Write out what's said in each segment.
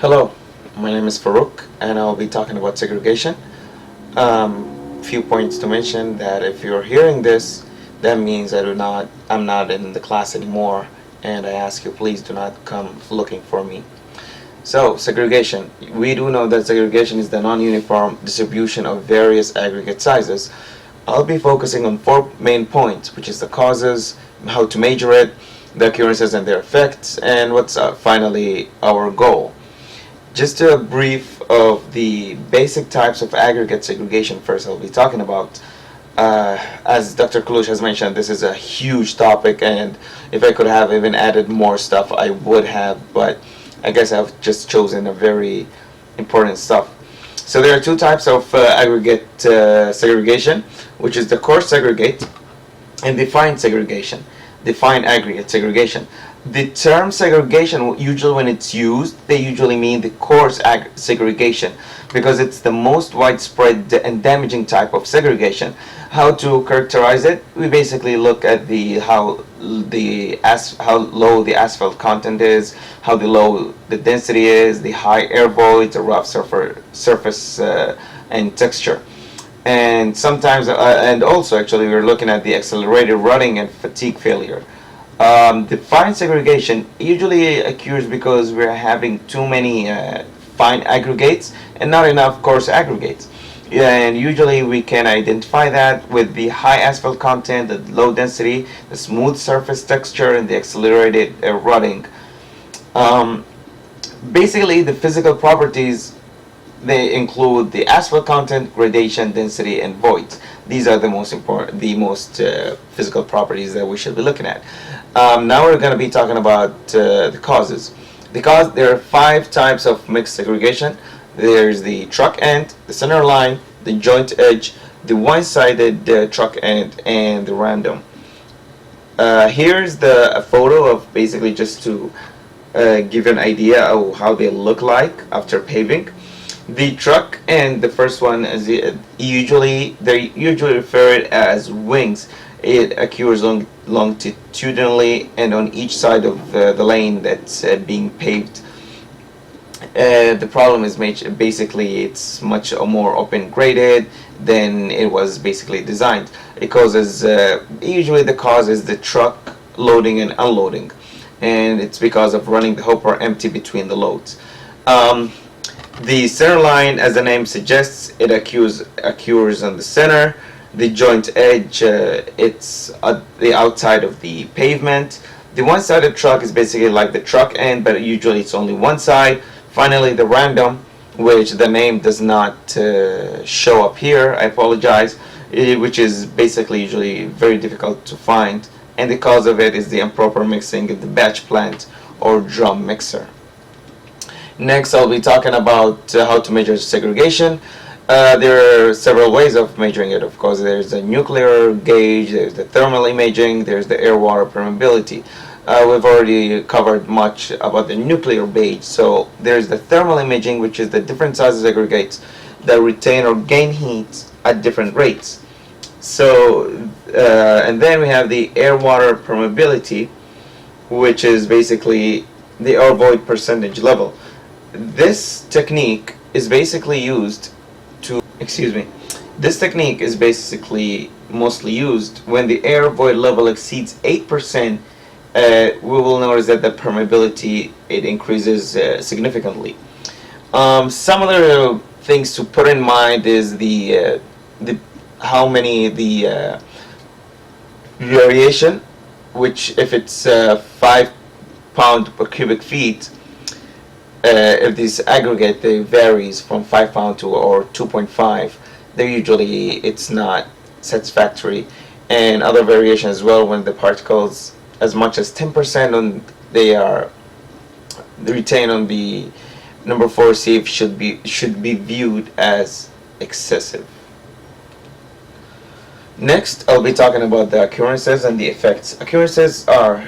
Hello, my name is Farouk and I'll be talking about segregation. Few points to mention that if you're hearing this, that means I'm not in the class anymore, and I ask you please do not come looking for me. So, segregation. We do know that segregation is the non-uniform distribution of various aggregate sizes. I'll be focusing on four main points, which is the causes, how to measure it, the occurrences and their effects, and what's finally our goal. Just a brief of the basic types of aggregate segregation first I'll be talking about. As Dr. Kalush has mentioned, this is a huge topic, and if I could have even added more stuff, I would have, but I guess I've just chosen a very important stuff. So there are two types of aggregate segregation, which is the coarse segregate and defined segregation, defined aggregate segregation. The term segregation, usually when it's used, they usually mean the coarse segregation because it's the most widespread and damaging type of segregation. How to characterize it? We basically look at how low the asphalt content is, how low the density is, the high air voids, the rough surface and texture. And sometimes, and also actually, we're looking at the accelerated rutting and fatigue failure. The fine segregation usually occurs because we're having too many fine aggregates and not enough coarse aggregates. And usually we can identify that with the high asphalt content, the low density, the smooth surface texture, and the accelerated rutting. Basically, the physical properties, they include the asphalt content, gradation, density, and voids. These are the most important, physical properties that we should be looking at. Now we're going to be talking about the causes. There are five types of mixed segregation. There's the truck end, the center line, the joint edge, the one-sided truck end, and the random. Here's a photo of basically just to give you an idea of how they look like after paving. The truck end, the first one, is they usually refer it as wings. It occurs longitudinally and on each side of the lane that's being paved. The problem is basically it's much more open graded than it was basically designed. It causes usually the cause is the truck loading and unloading, and it's because of running the hopper empty between the loads. The center line, as the name suggests, it occurs on the center. The joint edge, it's at the outside of the pavement. The one-sided truck is basically like the truck end, but usually it's only one side. Finally, the random, which the name does not show up here, I apologize, which is basically usually very difficult to find, and the cause of it is the improper mixing in the batch plant or drum mixer. Next, I'll be talking about how to measure segregation. There are several ways of measuring it. Of course, there's the nuclear gauge, there's the thermal imaging, there's the air-water permeability. We've already covered much about the nuclear gauge. So there's the thermal imaging, which is the different sizes of aggregates that retain or gain heat at different rates. So, and then we have the air-water permeability, which is basically the air void percentage level. This technique is basically used This technique is basically mostly used when the air void level exceeds 8%. We will notice that the permeability, it increases significantly. Some other things to put in mind is the how many the variation, which if it's 5 pound per cubic feet. If this aggregate varies from 5 pound to or 2.5, it's not satisfactory. And other variation as well, when the particles as much as 10% on they retain on the number 4 sieve should be viewed as excessive. Next, I'll be talking about the occurrences and the effects. Occurrences are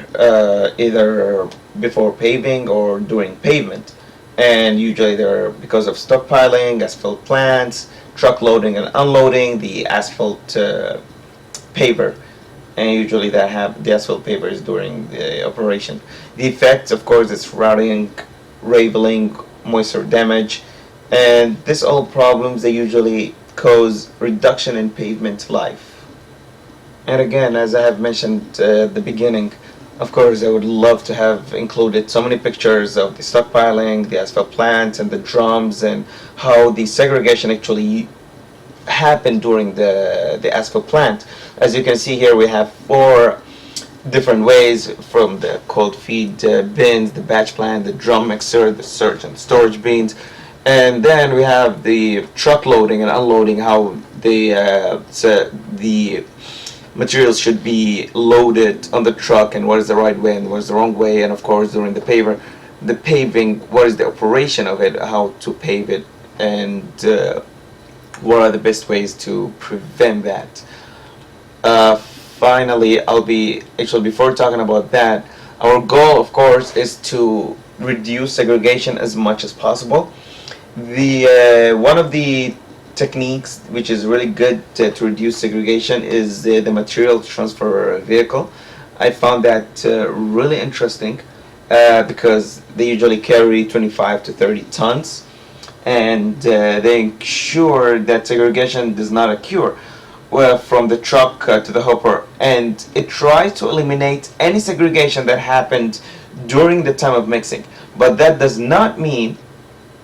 either before paving or during pavement, and usually they're because of stockpiling, asphalt plants, truck loading and unloading, the asphalt paver, and usually the asphalt paver is during the operation. The effects, of course, is routing, raveling, moisture damage, and this all problems, they usually cause reduction in pavement life. And again, as I have mentioned at the beginning, of course I would love to have included so many pictures of the stockpiling, the asphalt plants, and the drums, and how the segregation actually happened during the asphalt plant. As you can see here, we have 4 different ways, from the cold feed bins, the batch plant, the drum mixer, the surge and storage bins, and then we have the truck loading and unloading, how the materials should be loaded on the truck, and what is the right way and what is the wrong way, and of course during the paving, what is the operation of it, how to pave it, and what are the best ways to prevent that. Finally, before talking about that, our goal, of course, is to reduce segregation as much as possible. One of the techniques which is really good to reduce segregation is the material transfer vehicle. I found that really interesting because they usually carry 25 to 30 tons, and they ensure that segregation does not occur from the truck to the hopper, and it tries to eliminate any segregation that happened during the time of mixing. But that does not mean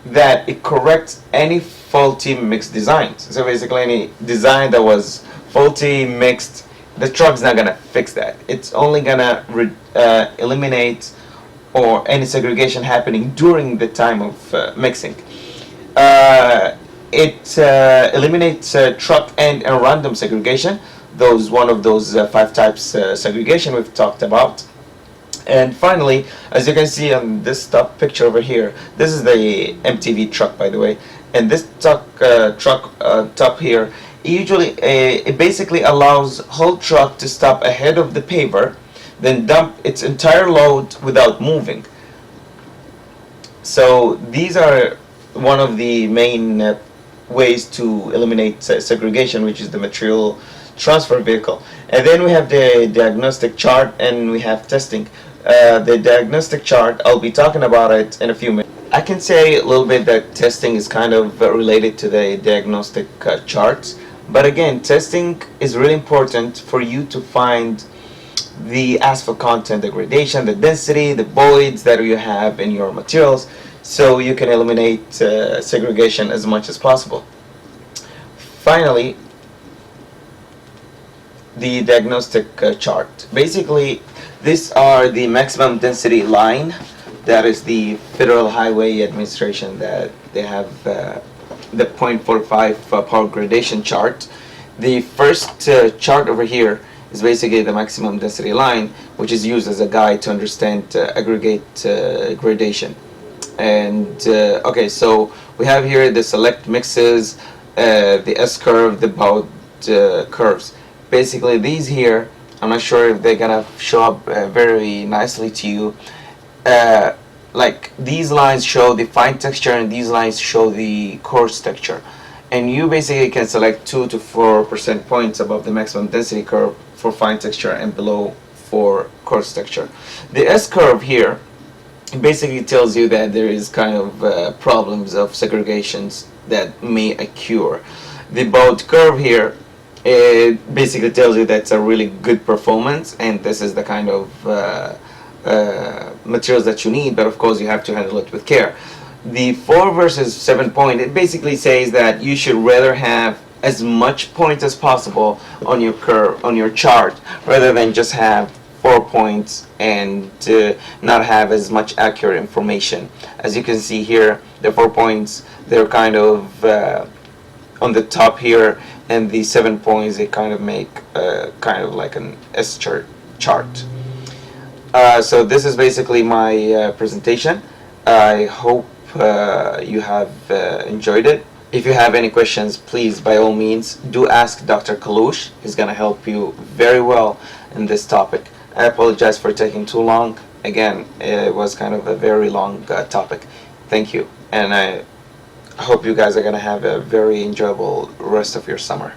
that it corrects any faulty mixed designs. So basically, any design that was faulty mixed, the truck's not gonna fix that. It's only gonna eliminate or any segregation happening during the time of mixing. It eliminates truck and random segregation. One of those 5 types segregation we've talked about. And finally, as you can see on this top picture over here, this is the MTV truck, by the way. And this truck top here, it basically allows whole truck to stop ahead of the paver, then dump its entire load without moving. So these are one of the main ways to eliminate segregation, which is the material transfer vehicle. And then we have the diagnostic chart, and we have testing. The diagnostic chart, I'll be talking about it in a few minutes. I can say a little bit that testing is kind of related to the diagnostic charts, but again, testing is really important for you to find the asphalt content, the gradation, the density, the voids that you have in your materials, so you can eliminate segregation as much as possible. Finally, the diagnostic chart. Basically, these are the maximum density line. That is the Federal Highway Administration, that they have the 0.45 power gradation chart. The first chart over here is basically the maximum density line, which is used as a guide to understand aggregate gradation. And okay, so we have here the select mixes, the S-curve, the baud curves. Basically, these here, I'm not sure if they're gonna show up very nicely to you. Like, these lines show the fine texture, and these lines show the coarse texture. And you basically can select 2 to 4% points above the maximum density curve for fine texture and below for coarse texture. The S-curve here basically tells you that there is kind of problems of segregations that may occur. The baud curve here, it basically tells you that's a really good performance, and this is the kind of materials that you need, but of course you have to handle it with care. The 4 versus 7 point, it basically says that you should rather have as much points as possible on your curve, on your chart, rather than just have 4 points and not have as much accurate information. As you can see here, the 4 points, they're kind of on the top here, and the 7 points, they kind of make kind of like an S chart. So this is basically my presentation. I hope you have enjoyed it. If you have any questions, please, by all means, do ask Dr. Kaloush. He's going to help you very well in this topic. I apologize for taking too long. Again, it was kind of a very long topic. Thank you. And I hope you guys are going to have a very enjoyable rest of your summer.